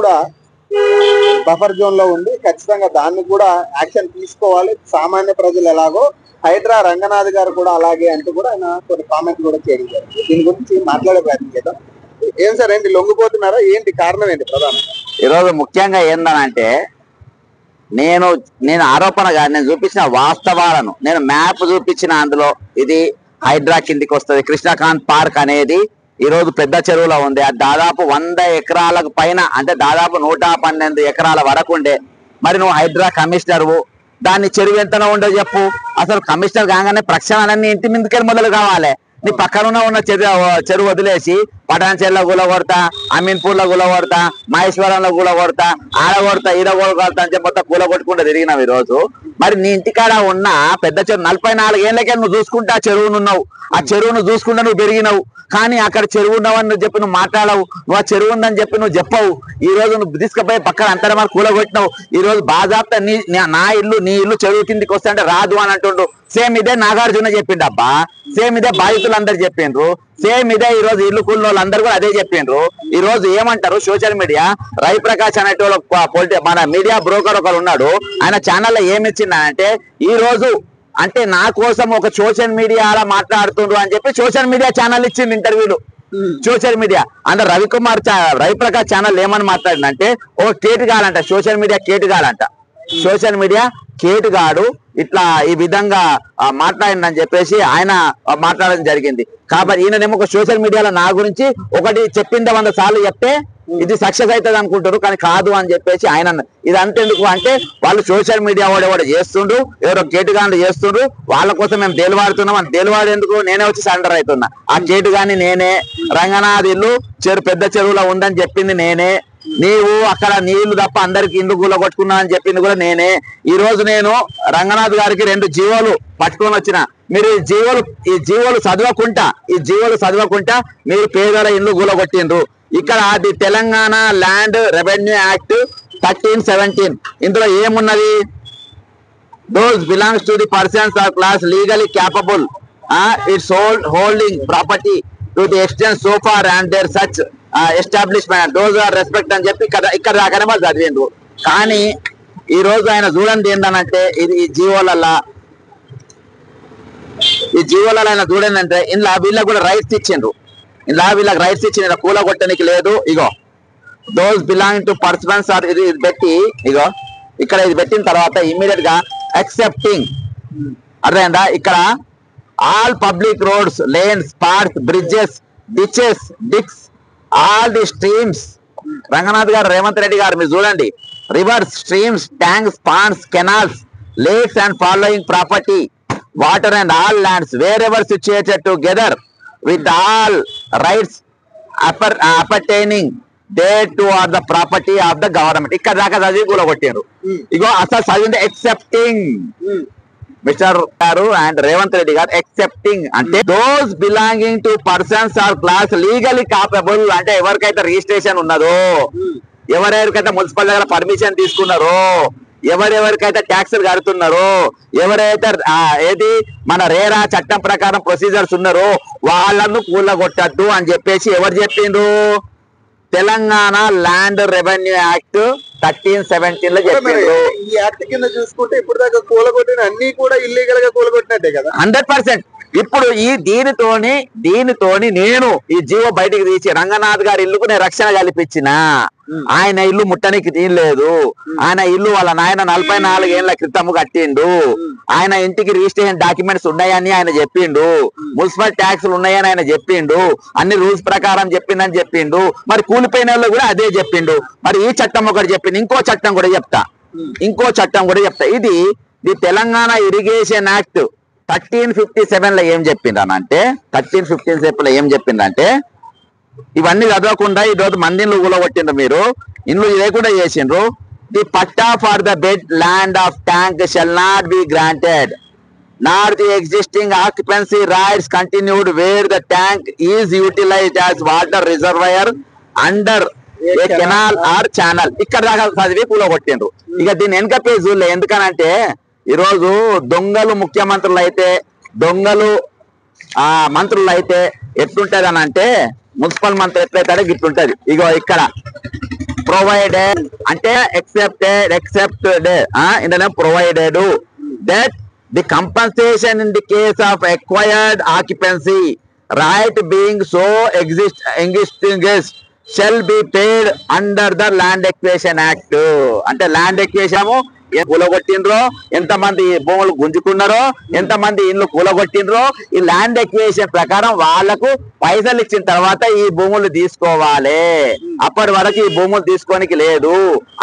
కూడా buffer zone లో ఉంది. ఖచ్చితంగా దాన్ని కూడా యాక్షన్ తీసుకోవాలి. సామాన్య ప్రజలు ఎలాగో హైడ్రా రంగనాథ్ గారు కూడా అలాగే అంటూ కూడా ఆయన కొన్ని కామెంట్ కూడా చేయడం జరిగింది. దీని గురించి మాట్లాడే ప్రయత్నం చేద్దాం. ఏం సార్, ఏంటి లొంగిపోతున్నారా, ఏంటి కారణం ఏంటి ప్రధానంగా? ఈరోజు ముఖ్యంగా ఏందనంటే నేను ఆరోపణగా నేను చూపించిన వాస్తవాలను నేను మ్యాప్ చూపించిన, అందులో ఇది హైడ్రా కిందికి వస్తుంది. కృష్ణకాంత్ పార్క్ అనేది ఈ రోజు పెద్ద చెరువులో ఉంది. అది దాదాపు 100 ఎకరాలకు పైన, అంటే దాదాపు 112 ఎకరాల వరకు ఉండే. మరి నువ్వు హైడ్రా కమిషనర్వు, దాన్ని చెరువు ఎంతనో ఉండో చెప్పు. అసలు కమిషనర్ కాగానే ప్రక్షాళనన్నీ ఇంటి మీదకెళ్ళి మొదలు కావాలి. నీ పక్కన ఉన్న చెరువు వదిలేసి పటాన్చెరులో కూలగొడతా, అమీన్పూర్ లో కూలగొడతా, మహేశ్వరంలో కూలగొడతా, ఆడ కొడతా, ఈడ కొడతా అని చెప్పి మొత్తం కూలగొట్టుకుంటూ తిరిగినావు ఈ రోజు. మరి నీ ఇంటికాడ ఉన్న పెద్ద చెరువు 44 ఏళ్ళకే నువ్వు చూసుకుంటా చెరువునున్నావు. ఆ చెరువును చూసుకుంటా నువ్వు పెరిగినావు. కానీ అక్కడ చెరువు ఉన్నావని నువ్వు చెప్పి నువ్వు మాట్లాడవు. నువ్వు ఆ చెరువు ఉందని చెప్పి నువ్వు చెప్పవు. ఈ రోజు నువ్వు తీసుకుపోయి పక్కన అంతర మరి కూలగొట్టినావు. ఈ రోజు బాజాప్తా నా ఇల్లు నీ ఇల్లు చెరువు కిందికి వస్తే అంటే రాదు అని అంటుండు. సేమ్ ఇదే నాగార్జున చెప్పిండు అబ్బా. సేమ్ ఇదే బాధితులు అందరు చెప్పిండ్రు. సేమ్ ఇదే ఈ రోజు ఇల్లు కూలిన వాళ్ళందరూ కూడా అదే చెప్పిండ్రు. ఈ రోజు ఏమంటారు సోషల్ మీడియా, రవిప్రకాష్ అనేటువంటి మన మీడియా బ్రోకర్ ఒకరు ఉన్నాడు. ఆయన ఛానల్లో ఏమి ఇచ్చిందంటే, ఈ రోజు అంటే నా కోసం ఒక సోషల్ మీడియా అలా మాట్లాడుతుండ్రు అని చెప్పి సోషల్ మీడియా ఛానల్ ఇచ్చింది ఇంటర్వ్యూలు. సోషల్ మీడియా అందరు రవిప్రకాష్ ఛానల్ ఏమని మాట్లాడిందంటే, ఒక కేటుగాలంట, సోషల్ మీడియా కేటుగాలంట. సోషల్ మీడియా కేటుగాడు ఇట్లా ఈ విధంగా మాట్లాడిందని చెప్పేసి ఆయన మాట్లాడడం జరిగింది. కాబట్టి ఈయననేమో ఒక సోషల్ మీడియాలో నా గురించి ఒకటి చెప్పిందే 100 సార్లు చెప్తే ఇది సక్సెస్ అవుతుంది అనుకుంటారు, కానీ కాదు అని చెప్పేసి ఆయన. ఇది అంతెందుకు అంటే, వాళ్ళు సోషల్ మీడియా వాడు చేస్తుండ్రు, ఎవరో కేటుగాని చేస్తుండ్రు, వాళ్ళ కోసం మేము తేలివాడుతున్నాం అని. తేలివాడేందుకు నేనే వచ్చి సరెండర్ అవుతున్నా. ఆ కేటుగాని నేనే, రంగనాథ్ ఇల్లు పెద్ద చెరువులో ఉందని చెప్పింది నేనే, నీవు అక్కడ నీళ్లు తప్ప అందరికి ఇందుకు కూలగొట్టుకున్నా అని చెప్పింది కూడా నేనే. ఈ రోజు నేను రంగనాథ్ గారికి 2 జీవోలు పట్టుకొని వచ్చిన. మీరు ఈ జీవోలు చదవకుంటా మీరు పేదల ఇల్లు కూలగొట్టిండ్రు. ఇక్కడ the Telangana land revenue act 1317 ఇందులో ఏమున్నది? those belongs to the persons or class legally capable its holding property to the extent so far and their such establishment those are respect అని చెప్పి ఇక్కడ దాకానే వాళ్ళు చదివిండ్రు. కానీ ఈ రోజు ఆయన చూడండి ఏంటనంటే, ఇది ఈ జీవోలలో ఆయన చూడండి అంటే, ఇందులో వీళ్ళకి కూడా రైట్స్ ఇచ్చిండ్రు. వీళ్ళకి రైట్స్ ఇచ్చిన కూలగొట్టడానికి లేదు. Ego those belong to persons or ఇది పెట్టి, ఇగో ఇక్కడ ఇది పెట్టిన తర్వాత ఇమీడియట్ గా యాక్సెప్టింగ్, అర్థమైందా? ఇక్కడ all public roads, lanes, parks, bridges, ditches, dykes, all the streams. Ranganath garu, Revanth Reddy garu మీరు చూడండి, rivers, streams, tanks, ponds, canals, lakes and following property, water and all lands wherever situated together with all rights appertaining thereto are the property of the government. ఇక్కడ దాకా చదివి కూలగొట్టారు. Ego అసలు చదివింది excepting. Mister garu and Revanth Reddy garu excepting అంటే those belonging to persons or class legally capable, అంటే ఎవరికైతే registration ఉన్నదో, ఎవరెవరికైతే municipal దగ్గర పర్మిషన్ తీసుకున్నారో, ఎవరెవరికైతే ట్యాక్సులు కడుతున్నారో, ఎవరైతే ఏది మన రేరా చట్టం ప్రకారం ప్రొసీజర్స్ ఉన్నారో వాళ్ళను కూలగొట్టద్దు అని చెప్పేసి ఎవరు చెప్పిండ్రు? తెలంగాణ ల్యాండ్ రెవెన్యూ యాక్ట్ 1317 లో చెప్పిండ్రు. ఈ యాక్ట్ కింద చూసుకుంటే ఇప్పుడు దాకా కూలగొట్టిన అన్ని కూడా ఇల్లీగల్ గా కూలగొట్టినట్టే కదా. 100%. ఇప్పుడు ఈ దీనితోని నేను ఈ జీవో బయటికి తీసి రంగనాథ్ గారి ఇల్లుకు నేను రక్షణ కల్పించిన. ఆయన ఇల్లు ముట్టనికి తీయలేదు. ఆయన ఇల్లు వాళ్ళ నాయన 44 ఏళ్ల క్రితం కట్టిండు. ఆయన ఇంటికి రిజిస్ట్రేషన్ డాక్యుమెంట్స్ ఉన్నాయని ఆయన చెప్పిండు. మున్సిపల్ ట్యాక్సులు ఉన్నాయని ఆయన చెప్పిండు. అన్ని రూల్స్ ప్రకారం చెప్పిందని చెప్పిండు. మరి కూలిపోయిన వాళ్ళు కూడా అదే చెప్పిండు. మరి ఈ చట్టం ఒకటి చెప్పిండు, ఇంకో చట్టం కూడా చెప్తా. ఇది తెలంగాణ ఇరిగేషన్ యాక్ట్ 1357 లో ఏం చెప్పిండ్రనంటే, 1357 లో ఏం చెప్పిందంటే, ఇవన్నీ చదవకుండా ఈ రోజు మందిని కూలగొట్టిండ్రు. మీరు ఇండ్లు లేకుండా చేసిండ్రు. The patta for the bed land of tank shall not be granted nor the existing occupancy rights continued where the tank is utilised as water reservoir under a canal or channel. ఇక్కడ దాకా చదివి కూలగొట్టిండ్రు. ఇక దీని వెనక పేజీలో ఎందుకనంటే, ఈరోజు దొంగలు ముఖ్యమంత్రులు అయితే, దొంగలు మంత్రులు అయితే ఎట్లుంటది అని అంటే, మున్సిపల్ మంత్రి ఎట్లయితే గిట్లుంటది. ఇగో ఇక్కడ provided అంటే accepted in the name provided that the compensation in the case of acquired occupancy right being so extinguished shall be paid under the Land Acquisition Act. అంటే ల్యాండ్ ఎక్వేషన్ కూలగొట్టిండ్రో, ఎంతమంది భూములు గుంజుకున్నారో, ఎంతమంది ఇల్లు కూలగొట్టిండ్రో, ఈ ల్యాండ్ ఎక్వేషన్ ప్రకారం వాళ్లకు పైసలు ఇచ్చిన తర్వాత ఈ భూములు తీసుకోవాలి, అప్పటి వరకు ఈ భూములు తీసుకోనికి లేదు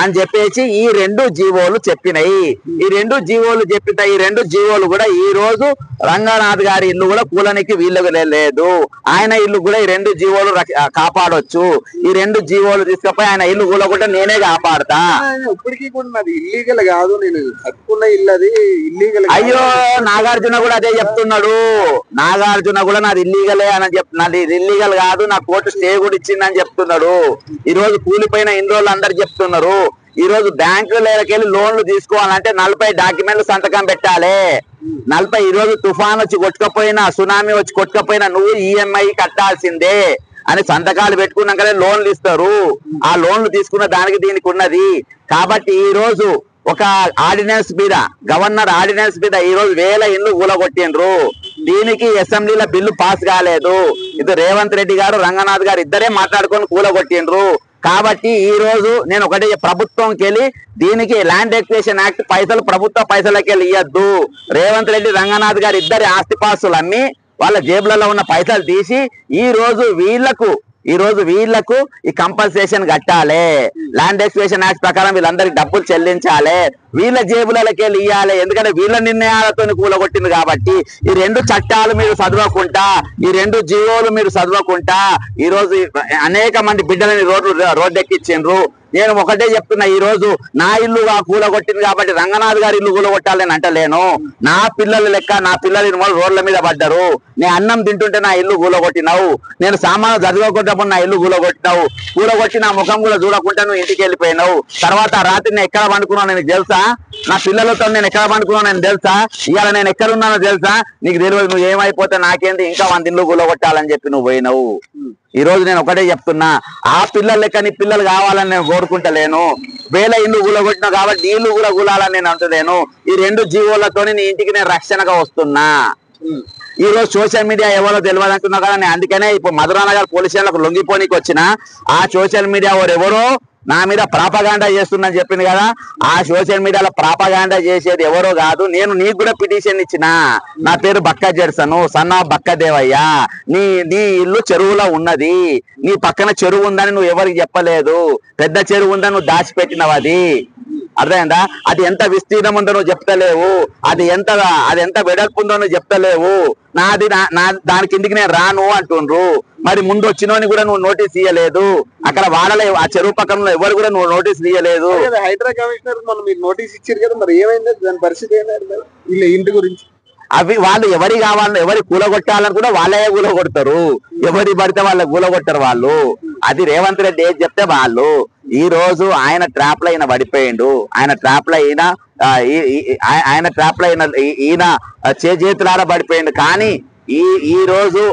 అని చెప్పేసి ఈ రెండు జీవోలు చెప్పినాయి. ఈ రెండు జీవోలు ఈ రెండు జీవోలు కూడా ఈ రోజు రంగనాథ్ గారి ఇల్లు కూడా కూలనికి వీళ్ళకు లేదు. ఆయన ఇల్లు కూడా ఈ రెండు జీవోలు కాపాడొచ్చు. ఈ రెండు జీవోలు తీసుకపోయి ఆయన ఇల్లు కూలకుండా నేనే కాపాడతా. ఇప్పటికీ కూడా నాది ఇల్లీగల్ కాదు, నేను కట్టుకున్న ఇల్లు అది ఇల్లీగల్. అయ్యో, నాగార్జున కూడా అదే చెప్తున్నాడు. నాగార్జున కూడా నాది ఇల్లీగలే అని నాది ఇల్లీగల్ కాదు, నా కోర్టు స్టే కూడా ఇచ్చిందని చెప్తున్నాడు. ఈ రోజు కూలిపోయిన ఇన్ని రోజులు అందరు చెప్తున్నారు. ఈ రోజు బ్యాంకులకి లోన్లు తీసుకోవాలంటే 40 డాక్యుమెంట్లు సంతకం పెట్టాలి. 40 ఈ రోజు తుఫాన్ వచ్చి కొట్టుకపోయినా, సునామీ వచ్చి కొట్టుకపోయినా నువ్వు ఈఎంఐ కట్టాల్సిందే అని సంతకాలు పెట్టుకున్నాకనే లోన్లు ఇస్తారు. ఆ లోన్లు తీసుకున్న దానికి దీనికి ఉన్నది. కాబట్టి ఈ రోజు ఒక ఆర్డినెన్స్ మీద, గవర్నర్ ఆర్డినెన్స్ మీద ఈ రోజు 1000 ఇల్లు కూలగొట్టిండ్రు. దీనికి అసెంబ్లీలో బిల్లు పాస్ కాలేదు. ఇది రేవంత్ రెడ్డి గారు, రంగనాథ్ గారు ఇద్దరే మాట్లాడుకొని కూలగొట్టిండ్రు. కాబట్టి ఈ రోజు నేను ఒకటి ప్రభుత్వంకి వెళ్ళి దీనికి ల్యాండ్ ఎక్విజిషన్ యాక్ట్ పైసలు ప్రభుత్వ పైసలకి వెళ్ళి ఇవ్వద్దు. రేవంత్ రెడ్డి, రంగనాథ్ గారు ఇద్దరి ఆస్తిపాస్తులు అమ్మి వాళ్ళ జేబులలో ఉన్న పైసలు తీసి ఈ రోజు వీళ్లకు ఈ కంపల్సేషన్ కట్టాలి. ల్యాండ్ ఎక్విజిషన్ యాక్ట్ ప్రకారం వీళ్ళందరికి డబ్బులు చెల్లించాలి, వీళ్ళ జేబులకి వెళ్ళి ఇవ్వాలి. ఎందుకంటే వీళ్ళ నిర్ణయాలతో కూలగొట్టింది కాబట్టి ఈ రెండు చట్టాలు మీరు చదవకుంటా, ఈ రెండు జీవోలు మీరు చదవకుంటా ఈ రోజు అనేక మంది బిడ్డలని రోడ్డెక్కించిండ్రు. నేను ఒకటే చెప్తున్నా, ఈ రోజు నా ఇల్లు కూలగొట్టింది కాబట్టి రంగనాథ్ గారి ఇల్లు కూలగొట్టాలని అంటలేను. నా పిల్లలు లెక్క, నా పిల్లలు రోడ్ల మీద పడ్డారు. నే అన్నం తింటుంటే నా ఇల్లు కూలగొట్టినావు, నేను సామాను చదువుకుంటప్పుడు నా ఇల్లు కూలగొట్టినావు, కూలగొట్టి నా ముఖం కూడా చూడకుండా నువ్వు ఇంటికి వెళ్ళిపోయినావు. తర్వాత రాత్రి నేను ఎక్కడ పండుకున్నావు నీకు తెలుసా? నా పిల్లలతో నేను ఎక్కడ పండుకున్నావు నేను తెలుసా? ఇవాళ నేను ఎక్కడున్నానో తెలుసా? నీకు తెలియదు. నువ్వు ఏమైపోతే నాకేంది, ఇంకా 100 ఇల్లు కూలగొట్టాలని చెప్పి నువ్వు పోయినావు. ఈ రోజు నేను ఒకటే చెప్తున్నా, ఆ పిల్లలు లెక్క నీ పిల్లలు కావాలని నేను కోరుకుంటలేను. 1000 ఇల్లు కూలగొట్టినావు కాబట్టి నీ ఇల్లు కూడా కూలాలని నేను అంటలేను. ఈ రెండు జీవోలతో నీ ఇంటికి నేను రక్షణగా వస్తున్నా. ఈ రోజు సోషల్ మీడియా ఎవరో తెలియదు అంటున్నా కదా, నేను అందుకనే ఇప్పుడు మధురానగర్ పోలీస్ స్టేషన్లకు లొంగిపోనికి వచ్చిన. ఆ సోషల్ మీడియా ఎవరో నా మీద ప్రాపగాండా చేస్తుందని చెప్పింది కదా, ఆ సోషల్ మీడియాలో ప్రాపగాండా చేసేది ఎవరో కాదు. నేను నీకు కూడా పిటిషన్ ఇచ్చిన. నా పేరు బక్క జెర్సను, సన్నా బక్క దేవయ్య. నీ ఇల్లు చెరువులో ఉన్నది, నీ పక్కన చెరువు ఉందని నువ్వు ఎవరికి చెప్పలేదు. పెద్ద చెరువు ఉందని నువ్వు దాచిపెట్టినవు. అది అర్థమైందా? అది ఎంత విస్తీర్ణం ఉందో నువ్వు చెప్తలేవు, అది ఎంత వెడల్పు ఉందో నువ్వు చెప్తలేవు. దాని కిందికి నేను రాను అంటుండ్రు. మరి ముందు వచ్చినోని కూడా నువ్వు నోటీస్ ఇయ్యలేదు. అక్కడ వాడలే, ఆ చెరువు పక్కన ఎవరు కూడా నువ్వు నోటీస్ ఇయ్యలేదు. హైడ్రా కమిషనర్ మనం మీరు నోటీస్ ఇచ్చారు కదా, మరి ఏమైంది దాని పరిస్థితి? ఏమైంది వీళ్ళ ఇంటి గురించి? అవి వాళ్ళు ఎవరి కావాలని, ఎవరి కూలగొట్టాలని కూడా వాళ్ళే కూలగొడతారు. ఎవరి పడితే వాళ్ళ కూలగొట్టారు వాళ్ళు. అది రేవంత్ రెడ్డి ఏది చెప్తే వాళ్ళు. ఈ రోజు ఆయన ట్రాప్ లో ఈయన పడిపోయిండు. ఆయన ట్రాప్ లో ఈయన చేతులార పడిపోయిండు. కానీ ఈ రోజు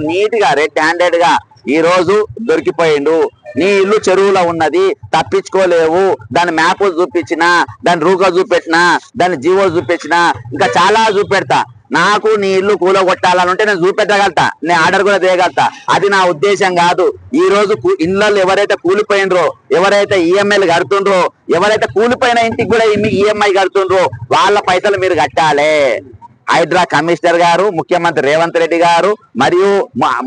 నీట్ గా రెడ్ హ్యాండెడ్ గా ఈ రోజు దొరికిపోయిండు. నీ ఇల్లు చెరువులో ఉన్నది, తప్పించుకోలేవు. దాని మ్యాప్ చూపించినా, దాని రూక చూపెట్టినా, దాని జీవో చూపించినా, ఇంకా చాలా చూపెడతా. నాకు నీ ఇల్లు కూలగొట్టాలనుంటే నేను చూపెట్టగలుగుతా, నేను ఆర్డర్ కూడా చేయగలుగుతా. అది నా ఉద్దేశం కాదు. ఈ రోజు ఇళ్ళల్లో ఎవరైతే కూలిపోయినరో, ఎవరైతే ఈఎంఐలు కడుతుండ్రో, ఎవరైతే కూలిపోయిన ఇంటికి కూడా ఈఎంఐ కడుతుండ్రో వాళ్ళ పైసలు మీరు కట్టాలి. హైడ్రా కమిషనర్ గారు, ముఖ్యమంత్రి రేవంత్ రెడ్డి గారు మరియు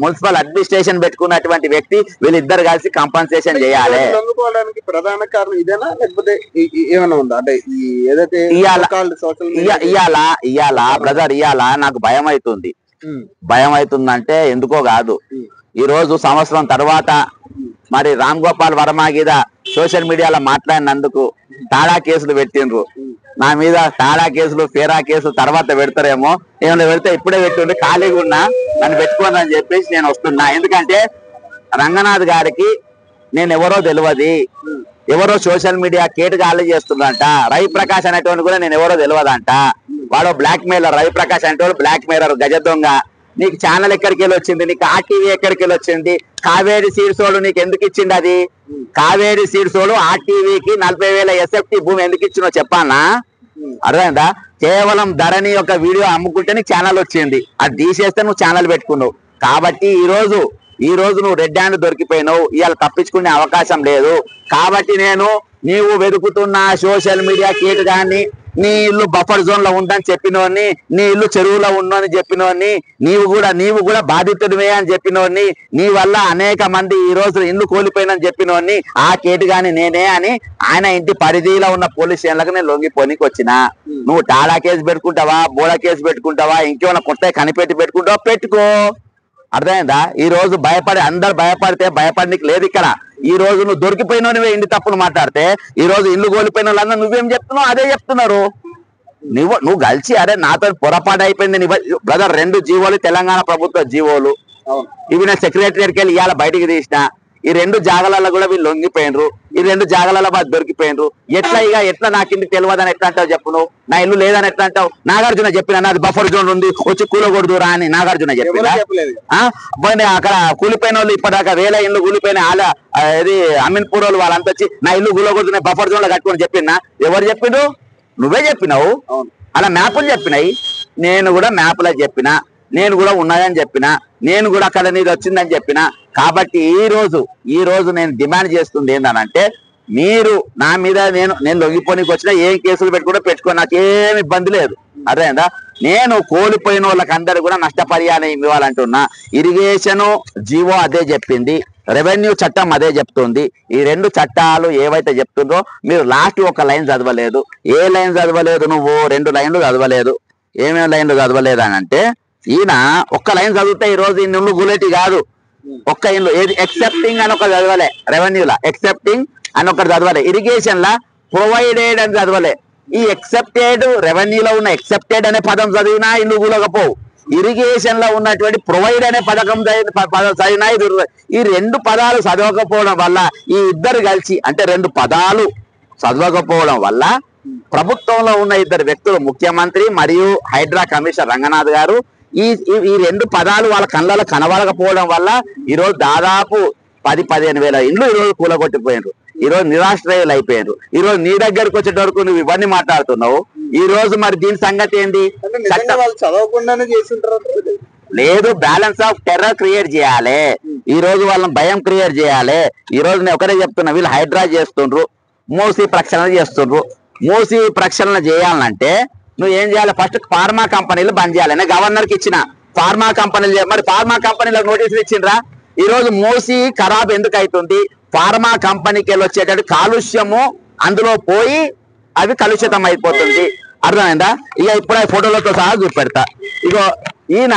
మున్సిపల్ అడ్మినిస్ట్రేషన్ పెట్టుకున్నటువంటి వ్యక్తి వీళ్ళిద్దరు కలిసి కంపన్సేషన్ చేయాలి. లొంగిపోవడానికి ప్రధాన కారణం ఇదేనా, లేకపోతే ఏమైనా ఉందా? అంటే ఏదైతే ఇయాలా బ్రదర్, ఇయాలా నాకు భయం అవుతుంది. అంటే ఎందుకో కాదు, ఈ రోజు సంవత్సరం తర్వాత మరి రామ్ గోపాల్ వర్మ మీద సోషల్ మీడియాలో మాట్లాడినందుకు తాడా కేసులు పెట్టిండ్రు. నా మీద తాడా కేసులు, ఫేరా కేసులు తర్వాత పెడతారేమో. ఏమైనా పెడితే ఇప్పుడే పెట్టుండే, ఖాళీగా ఉన్నా, నన్ను పెట్టుకోండి అని చెప్పేసి నేను వస్తున్నా. ఎందుకంటే రంగనాథ్ గారికి నేను ఎవరో తెలియదు, ఎవరో సోషల్ మీడియా కేటుగాళ్ళు చేస్తుందంట. రవి ప్రకాష్ అనేటువంటి కూడా నేను ఎవరో తెలియదంట. వాడు బ్లాక్ మెయిలర్, రవి ప్రకాష్ అనేటువంటి బ్లాక్ మెయిలర్, గజ దొంగ. నీకు ఛానల్ ఎక్కడికి వెళ్ళి వచ్చింది, నీకు ఆర్టీవీ ఎక్కడికి వెళ్ళి వచ్చింది, కావేరీ సీడ్స్ వాడు నీకు ఎందుకు ఇచ్చింది? అది కావేరీ సీడ్స్ వాడు ఆర్టీవీకి 40,000 SFT భూమి ఎందుకు ఇచ్చినో చెప్పానా? అర్థమైందా? కేవలం ధరణి యొక్క వీడియో అమ్ముకుంటే నీకు ఛానల్ వచ్చింది, అది తీసేస్తే నువ్వు ఛానల్ పెట్టుకున్నావు. కాబట్టి ఈ రోజు నువ్వు రెడ్ హ్యాండ్ దొరికిపోయినావు, ఇవాళ తప్పించుకునే అవకాశం లేదు. కాబట్టి నీవు వెతుకుతున్న సోషల్ మీడియా కీటకాన్ని, నీ ఇల్లు బఫర్ జోన్ లో ఉందని చెప్పినోని, నీ ఇల్లు చెరువులో ఉందని చెప్పినోని, నీవు కూడా బాధితుడివే అని చెప్పినోని, నీ వల్ల అనేక మంది ఈ రోజు ఇల్లు కోల్పోయినని చెప్పినోని, ఆ కేటుగాని నేనే అని ఆయన ఇంటి పరిధిలో ఉన్న పోలీస్ స్టేషన్లకు నేను లొంగిపోనికి వచ్చిన. నువ్వు టాడా కేసు పెట్టుకుంటావా, బోడా కేసు పెట్టుకుంటావా, ఇంకేమైనా కొత్త కనిపెట్టి పెట్టుకుంటావా, పెట్టుకో. అర్థమైందా? ఈ రోజు అందరు భయపడితే భయపడనికి లేదు ఇక్కడ. ఈ రోజు నువ్వు దొరికిపోయినా నువ్వే ఇంటి తప్పులు మాట్లాడితే, ఈ రోజు ఇల్లు కోల్పోయిన వాళ్ళందరూ నువ్వేం చెప్తున్నావు అదే చెప్తున్నారు. నువ్వు కలిసి అరే నాతో పొరపాటు అయిపోయింది బ్రదర్. 2 జీవోలు తెలంగాణ ప్రభుత్వ జీవోలు, ఇవి నేను సెక్రటరియట్కి వెళ్ళి ఇవాళ బయటికి తీసిన. ఈ 2 జాగాలలో కూడా వీళ్ళు లొంగిపోయినరు, ఈ 2 జాగాలలో దొరికిపోయినరు. ఎట్లా నాకు ఇంటికి తెలియదని ఎట్లా అంటావు చెప్పు? నువ్వు నా ఇల్లు లేదని ఎట్లా అంటావు? నాగార్జున చెప్పిన నాది బఫర్ జోన్ ఉంది, వచ్చి కూలగొడుదురా అని నాగార్జున చెప్పిన. అక్కడ కూలిపోయిన వాళ్ళు ఇప్పటిదాకా 1000 ఇల్లు కూలిపోయిన ఇది అమీన్పూర్ వాళ్ళు వాళ్ళంతా వచ్చి నా ఇల్లు కూలగొడుతున్నాయి బఫర్ జోన్ లో కట్టుకొని చెప్పినా. ఎవరు చెప్పిండు? నువ్వే చెప్పినావు. అలా మ్యాపులు చెప్పినాయి, నేను కూడా మ్యాప్లో చెప్పిన, నేను కూడా ఉన్నాయని చెప్పిన, నేను కూడా అక్కడ నీది వచ్చిందని చెప్పిన. కాబట్టి ఈ రోజు నేను డిమాండ్ చేస్తుంది ఏంటనంటే, మీరు నా మీద నేను లొంగిపోనికి వచ్చినా ఏం కేసులు పెట్టుకో, నాకేం ఇబ్బంది లేదు. అర్థమైందా? నేను కోల్పోయిన వాళ్ళకందరూ కూడా నష్టపరిహారం ఇవ్వాలంటున్నా. ఇరిగేషన్ జీవో అదే చెప్పింది, రెవెన్యూ చట్టం అదే చెప్తుంది. ఈ 2 చట్టాలు ఏవైతే చెప్తుందో మీరు లాస్ట్ ఒక లైన్ చదవలేదు. ఏ లైన్ చదవలేదు? నువ్వు 2 లైన్లు చదవలేదు. ఏమేమి లైన్లు చదవలేదు అని అంటే, ఈయన ఒక్క లైన్ చదివితే ఈ రోజు ఇల్లు గులేటి కాదు. ఒక్క ఇల్లు ఏది ఎక్సెప్టింగ్ అని ఒక చదవలే, రెవెన్యూలా ఎక్సెప్టింగ్ అని ఒకటి చదవలే, ఇరిగేషన్ లా ప్రొవైడెడ్ అని చదవలే. ఈ ఎక్సెప్టెడ్, రెవెన్యూలో ఉన్న ఎక్సెప్టెడ్ అనే పదం చదివినా ఇల్లు గులకపోవు, ఇరిగేషన్ లో ఉన్నటువంటి ప్రొవైడ్ అనే పథకం చదివినా ఈ 2 పదాలు చదవకపోవడం వల్ల, ఈ ఇద్దరు కలిసి అంటే 2 పదాలు చదవకపోవడం వల్ల ప్రభుత్వంలో ఉన్న 2 వ్యక్తులు, ముఖ్యమంత్రి మరియు హైడ్రా కమిషనర్ రంగనాథ్ గారు, ఈ 2 పదాలు వాళ్ళ కళ్ళలో కనబడకపోవడం వల్ల ఈరోజు దాదాపు 10-15 వేల ఇండ్లు ఈరోజు కూలగొట్టిపోయినారు. ఈరోజు నిరాశ్రయులు అయిపోయారు. ఈరోజు నీ దగ్గరకు వచ్చేట వరకు నువ్వు ఇవన్నీ మాట్లాడుతున్నావు. ఈ రోజు మరి దీని సంగతి ఏంటి? చదవకుండానే చేస్తుంటారు. లేదు, బ్యాలెన్స్ ఆఫ్ టెర్రర్ క్రియేట్ చేయాలి. ఈ రోజు వాళ్ళని భయం క్రియేట్ చేయాలి. ఈ రోజు నేను ఒకటే చెప్తున్నా, వీళ్ళు హైడ్రా చేస్తుండ్రు, మూసీ ప్రక్షాళన చేస్తుండ్రు. మూసీ ప్రక్షాళన చేయాలంటే నువ్వు ఏం చేయాలి? ఫస్ట్ ఫార్మా కంపెనీలు బంద్ చేయాలి. నేను గవర్నర్కి ఇచ్చిన ఫార్మా కంపెనీలు, మరి ఫార్మా కంపెనీలకు నోటీసులు ఇచ్చిండ్రా? ఈ రోజు మూసీ ఖరాబ్ ఎందుకు అవుతుంది? ఫార్మా కంపెనీకి వెళ్ళి వచ్చేటట్టు కాలుష్యము అందులో పోయి అవి కలుషితం అయిపోతుంది. అర్థమైందా? ఇక ఇప్పుడు ఫోటోలతో సహా చూపెడతా. ఇగో ఈయన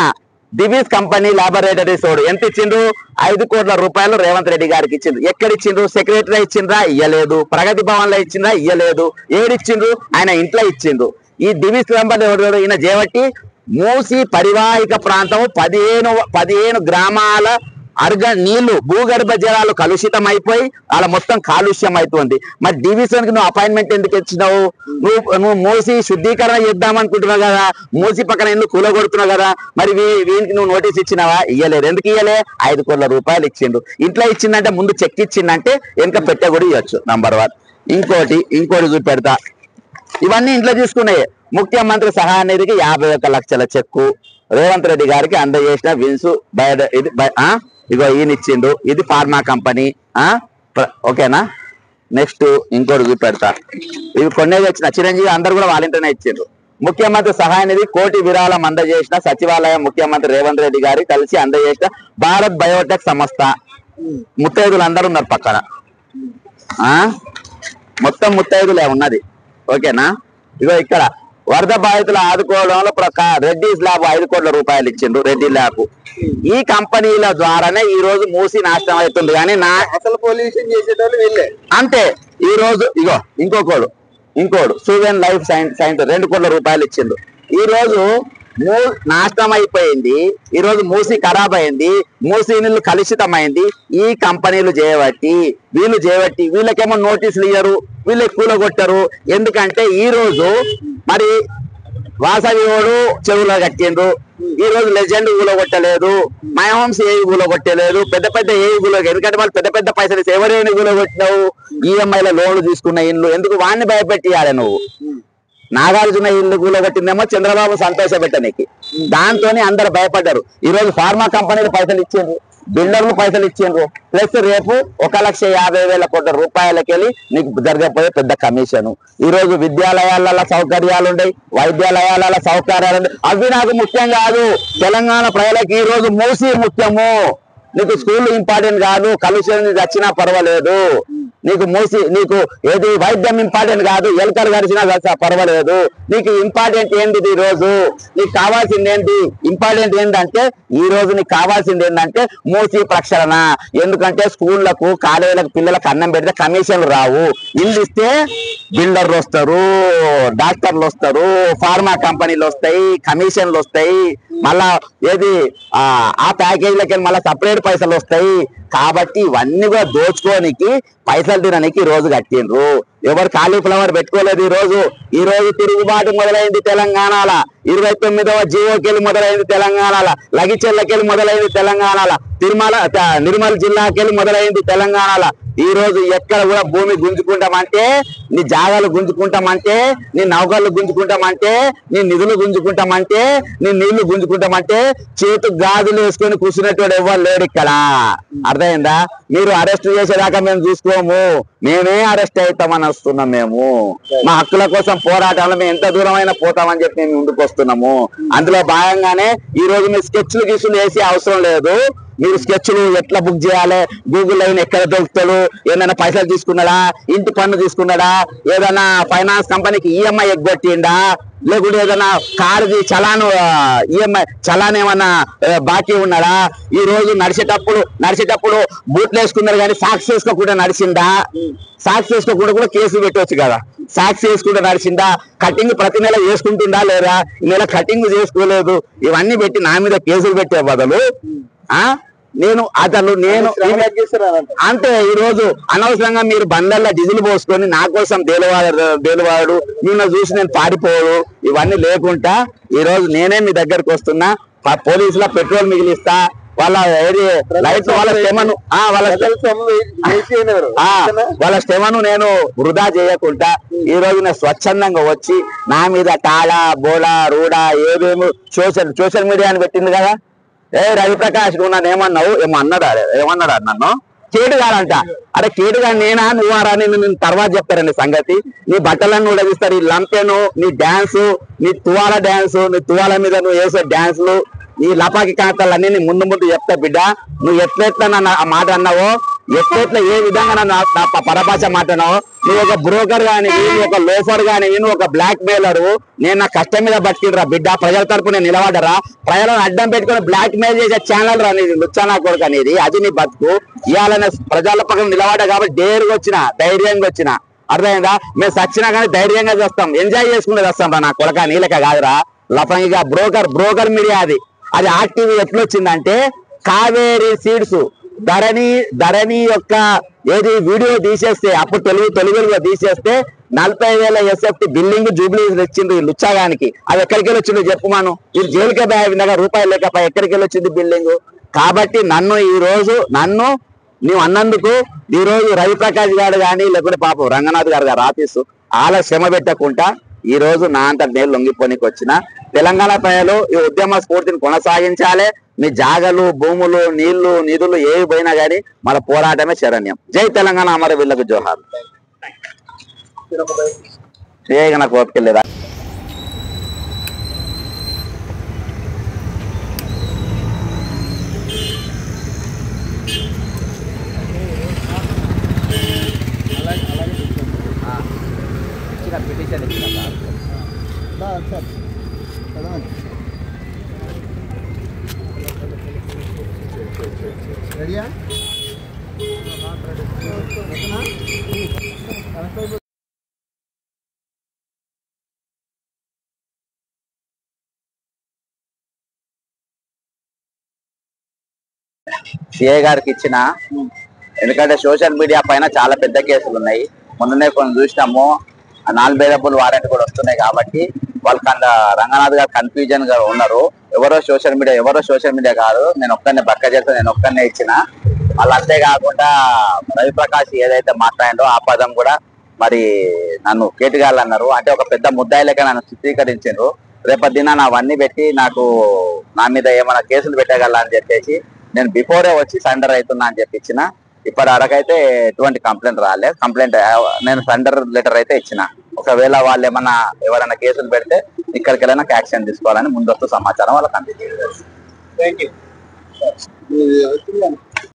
దివీస్ కంపెనీ లాబొరేటరీస్ ఎంత ఇచ్చిండ్రు? 5 కోట్ల రూపాయలు రేవంత్ రెడ్డి గారికి ఇచ్చిండ్రు. ఎక్కడిచ్చిండ్రు? సెక్రటరీ ఇచ్చిండ్రా? ఇయ్యలేదు. ప్రగతి భవన్ లో ఇచ్చిండ్రా? ఇయ్యలేదు. ఏడిచ్చిండ్రు? ఆయన ఇంట్లో ఇచ్చిండ్రు. ఈ దివీస్ కంపెనీ ఎవరు? ఈయన చేపట్టి మూసీ పరివాహిక ప్రాంతం 15 గ్రామాల నీళ్లు, భూగర్భ జలాలు కలుషితం అయిపోయి అలా మొత్తం కాలుష్యం అవుతుంది. మరి డివిజన్ కి నువ్వు అపాయింట్మెంట్ ఎందుకు ఇచ్చినావు? నువ్వు మూసి శుద్ధీకరణ చేద్దాం అనుకుంటున్నావు కదా, మూసి పక్కన ఎందుకు కూలగొడుతున్నావు కదా, మరి వీనికి నువ్వు నోటీస్ ఇచ్చినావా? ఇయ్యలేదు. ఎందుకు ఇయ్యలే? 5 కోట్ల రూపాయలు ఇచ్చిండు. ఇంట్లో ఇచ్చిందంటే ముందు చెక్ ఇచ్చిందంటే వెనక పెట్టె కూడా ఇవ్వచ్చు. నంబర్ 1. ఇంకోటి చూపెడతా. ఇవన్నీ ఇంట్లో తీసుకున్నాయి. ముఖ్యమంత్రి సహాయ నిధికి 51 లక్షల చెక్కు రేవంత్ రెడ్డి గారికి అందజేసిన విన్సు ఇది ఇగో ఈయన ఇచ్చిండు. ఇది ఫార్మా కంపెనీ. ఓకేనా? నెక్స్ట్ ఇంకోటి చూపెడతా. ఇవి కొన్ని వచ్చిన చిరంజీవి అందరు కూడా వాళ్ళ ఇంటనే ఇచ్చిండ్రు. ముఖ్యమంత్రి సహాయ నిధి 1 కోటి విరాళం అందజేసిన సచివాలయం ముఖ్యమంత్రి రేవంత్ రెడ్డి గారి కలిసి అందజేసిన భారత్ బయోటెక్ సంస్థ. ముత్తైదులు అందరు ఉన్నారు పక్కన, మొత్తం ముత్తైదులే ఉన్నది. ఓకేనా? ఇగో ఇక్కడ వరద బాధితులు ఆదుకోవడంలో రెడ్డిస్ ల్యాబ్ 5 కోట్ల రూపాయలు ఇచ్చిండ్రు. రెడ్డి ల్యాబ్ ఈ కంపెనీల ద్వారానే ఈ రోజు మూసి నాశనం అవుతుంది. కానీ అసలు పొల్యూషన్ చేసేటోళ్ళు వీళ్ళే. అంతే. ఈ రోజు ఇగో ఇంకోడు సూవెన్ లైఫ్ సైన్స్ 2 కోట్ల రూపాయలు ఇచ్చిండ్రు. ఈ రోజు నాశనం అయిపోయింది. ఈ రోజు మూసి ఖరాబ్ అయింది, మూసి నీళ్ళు కలుషితమైంది. ఈ కంపెనీలు చేయబట్టి వీళ్ళకేమో నోటీసులు ఇయ్యరు, వీళ్ళకి కూలగొట్టరు. ఎందుకంటే ఈ రోజు మరి వాసవి వాడు చెరువులో కట్టిండ్రు, ఈ రోజు లెజెండ్ కూలగొట్టలేదు, మై హోమ్స్ ఏ కూలగొట్టలేదు, పెద్ద పెద్ద ఏ ఎందుకంటే వాళ్ళు పెద్ద పెద్ద పైసలు ఎవరైనా కూలగొట్టినావు? ఈఎంఐల లోన్లు తీసుకున్న ఇల్లు ఎందుకు వాడిని భయపెట్టియాలి నువ్వు? నాగార్జున ఇల్లు కూలగొట్టిందేమో చంద్రబాబు సంతోష పెట్టనికి, దాంతో అందరు భయపడ్డారు. ఈ రోజు ఫార్మా కంపెనీలు పైసలు ఇచ్చిండ్రు, బిల్డర్లు పైసలు ఇచ్చిండ్రు, ప్లస్ రేపు 1,50,000 కోట్ల రూపాయలకెళ్ళి నీకు జరగకపోయే పెద్ద కమిషన్. ఈ రోజు విద్యాలయాల సౌకర్యాలు ఉన్నాయి, వైద్యాలయాల సౌకర్యాలు ఉన్నాయి, అవి నాకు ముఖ్యం కాదు. తెలంగాణ ప్రజలకు ఈ రోజు మూసి ముఖ్యము. నీకు స్కూల్ ఇంపార్టెంట్ కాదు, కమిషన్ వచ్చినా పర్వాలేదు, నీకు ఏది వైద్యం ఇంపార్టెంట్ కాదు, ఎలకలు గడిచినా పర్వాలేదు. నీకు ఇంపార్టెంట్ ఏంటిది? ఈ రోజు నీకు కావాల్సింది ఏంటి? ఇంపార్టెంట్ ఏంటంటే ఈ రోజు నీకు కావాల్సింది ఏంటంటే మూసి ప్రక్షాళన. ఎందుకంటే స్కూళ్లకు కాలేజీలకు పిల్లలకు అన్నం పెడితే కమిషన్లు రావు, ఇల్లు ఇస్తే బిల్డర్లు వస్తారు, డాక్టర్లు వస్తారు, ఫార్మా కంపెనీలు వస్తాయి, కమిషన్లు వస్తాయి, మళ్ళా ఏది ఆ ప్యాకేజీలకి మళ్ళీ సపరేట్ పైసలు వస్తాయి. కాబట్టి ఇవన్నీ కూడా దోచుకోనికి పైసలు తినడానికి ఈ రోజు కట్టిండ్రు. ఎవరు కాలీఫ్లవర్ పెట్టుకోలేదు. ఈ రోజు తిరుగుబాటు మొదలైంది తెలంగాణల. 29వ జీవోకెళ్ళి మొదలైంది తెలంగాణల, లగిచెల్లకెళ్ళి మొదలైంది తెలంగాణల, నిర్మల్ జిల్లాకెళ్ళి మొదలైంది తెలంగాణల. ఈ రోజు ఎక్కడ కూడా భూమి గుంజుకుంటామంటే, నీ జాగాలు గుంజుకుంటామంటే, నీ నౌకర్లు గుంజుకుంటామంటే, నీ నిధులు గుంజుకుంటామంటే, నీ నీళ్లు గుంజుకుంటామంటే చేతు గాజులు వేసుకొని కూర్చున్నట్టు ఎవరు లేడు ఇక్కడ. అర్థమైందా? మీరు అరెస్ట్ చేసేదాకా మేము చూసుకోము, మేమే అరెస్ట్ అవుతామని వస్తున్నాం. మేము మా హక్కుల కోసం పోరాటంలో మేము ఎంత దూరమైనా పోతామని చెప్పి మేము ముందుకు వస్తున్నాము. అందులో భాగంగానే ఈ రోజు మీరు స్కెచ్లు గీసులు వేసే అవసరం లేదు. మీరు స్కెచ్లు ఎట్లా బుక్ చేయాలి, గూగుల్ లైన్ ఎక్కడ దొరుకుతాడు, ఏదైనా పైసలు తీసుకున్నాడా, ఇంటి పన్ను తీసుకున్నాడా, ఏదైనా ఫైనాన్స్ కంపెనీకి ఈఎంఐ ఎగ్గొట్టిండా, లేకుంటే ఏదైనా కారుది చలాను ఈఎంఐ చలాన్ ఏమన్నా బాకీ ఉన్నాడా, ఈ రోజు నడిచేటప్పుడు బూట్లు వేసుకున్నారు కానీ సాక్స్ వేసుకోకుండా నడిచిందా, సాక్స్ వేసుకోకుండా కూడా కేసులు పెట్టవచ్చు కదా, సాక్స్ వేసుకుంటూ నడిచిందా, కటింగ్ ప్రతి నెల వేసుకుంటుందా లేదా, ఈ నెల కటింగ్ చేసుకోలేదు, ఇవన్నీ పెట్టి నా మీద కేసులు పెట్టే బదులు నేను అంటే ఈ రోజు అనవసరంగా మీరు బండ్లల్లో డీజిల్ పోసుకొని నా కోసం దేలువాడు నిన్న చూసి నేను పారిపోడు, ఇవన్నీ లేకుండా ఈ రోజు నేనే మీ దగ్గరకు వస్తున్నా. పోలీసుల పెట్రోల్ మిగిలిస్తా, వాళ్ళ లైట్ వాళ్ళ శ్రమను నేను వృధా చేయకుండా ఈ రోజు నేను స్వచ్ఛందంగా వచ్చి నా మీద టాడా బోడా రూడా ఏదేమో సోషల్ మీడియా అని పెట్టింది కదా, రవిప్రకాష్ నువ్వు నన్ను ఏమన్నాడా నన్ను కేటుగాడంట. అరే కేటుగా నేనా నువ్వారా? నేను తర్వాత చెప్తారండి సంగతి. నీ బట్టలను ఉడగిస్తారు, ఈ లంపెను, నీ డాన్సు, నీ తువాల మీద నువ్వు వేసే డాన్సులు, ఈ లపాకి కాంతాలన్నీ నీ ముందు చెప్తా బిడ్డ. నువ్వు ఎట్లెట్లా నన్ను ఆ మాట అన్నావో, ఎట్లెట్లా ఏ విధంగా నన్ను పరభాష మాట్లాడినావో, నువ్వు ఒక బ్రోకర్ గాని, నువ్వు ఒక లోఫర్ గాని, నువ్వు ఒక బ్లాక్ మెయిలరు, నేను నా కష్టం మీద బతికిరా బిడ్డ, ప్రజల తరపు నేను నిలబడరా, ప్రజలను అడ్డం పెట్టుకుని బ్లాక్ మెయిల్ చేసే ఛానల్ రా నీది, లుచ్చానా కొడుకు అనేది, అది నీ బతుకు. ఇవాళ ప్రజల పక్కన నిలబడ్డా కాబట్టి ధైర్యంగా వచ్చిన. అర్థమైందా? మేము సచ్చినా కానీ ధైర్యంగా చేస్తాం, ఎంజాయ్ చేసుకునేది వస్తాం రా నా కొడక, నీలక కాదురా లఫంగిగా. బ్రోకర్ మీడియా అది ఆర్టీవీ ఎట్లొచ్చిందంటే, కావేరీ సీడ్స్ ధరణి యొక్క ఏది వీడియో తీసేస్తే, అప్పుడు తెలుగులో తీసేస్తే 40,000 SFT బిల్డింగ్ జూబ్లీ ఇచ్చింది లుచ్చాగానికి. అది ఎక్కడికి వెళ్ళి వచ్చింది చెప్పుమాను? ఇది జైలుకే విధంగా రూపాయలు లేకపోయి ఎక్కడికి వెళ్ళి వచ్చింది బిల్డింగ్? కాబట్టి నీవు అన్నందుకు ఈ రోజు రవిప్రకాష్ గారు కానీ, లేకుంటే పాపం రంగనాథ్ గారు ఆఫీసు వాళ్ళ శ్రమ పెట్టకుండా ఈ రోజు నా అంత నేను లొంగిపోనికి వచ్చిన. తెలంగాణ ప్రజలు ఈ ఉద్యమ స్ఫూర్తిని కొనసాగించాలి. మీ జాగలు, భూములు, నీళ్లు, నిధులు ఏవి పోయినా కానీ మన పోరాటమే శరణ్యం. జై తెలంగాణ, అమర వీళ్ళకు జోహార్. నాకు ఓపికెళ్ళేదా? పిటిషన్ ఇచ్చిన రెడీయా? సిఐ గారికి ఇచ్చిన, ఎందుకంటే సోషల్ మీడియా పైన చాలా పెద్ద కేసులు ఉన్నాయి. మొన్ననే కొన్ని చూసినాము, నాన్ బెయిలబుల్ వారెంట్ కూడా వస్తున్నాయి. కాబట్టి వాళ్ళ రంగనాథ్ గారు కన్ఫ్యూజన్ గా ఉన్నారు. ఎవరో సోషల్ మీడియా కాదు, నేను ఒక్కనే బక్క చేస్తాను, నేను ఒక్కనే ఇచ్చిన. వాళ్ళు అంతేకాకుండా రవిప్రకాష్ ఏదైతే మాట్లాడిండో ఆ పదం కూడా మరి నన్ను కేటుగాళ్ళు అన్నారు. అంటే ఒక పెద్ద ముద్దాయి లెక్క నన్ను చిత్రీకరించారు. రేపటి దినాన్ని అవన్నీ పెట్టి నా మీద ఏమైనా కేసులు పెట్టగల అని చెప్పేసి నేను బిఫోరే వచ్చి సరెండర్ అవుతున్నా అని చెప్పి ఇచ్చిన. ఇప్పటి వరకైతే ఎటువంటి కంప్లైంట్ రాలేదు. నేను సరెండర్ లెటర్ అయితే ఇచ్చిన. ఒకవేళ వాళ్ళు ఎవరైనా కేసులు పెడితే ఇక్కడికి వెళ్ళినా యాక్షన్ తీసుకోవాలని ముందస్తు సమాచారం వాళ్ళకి అందించారు. Thank you.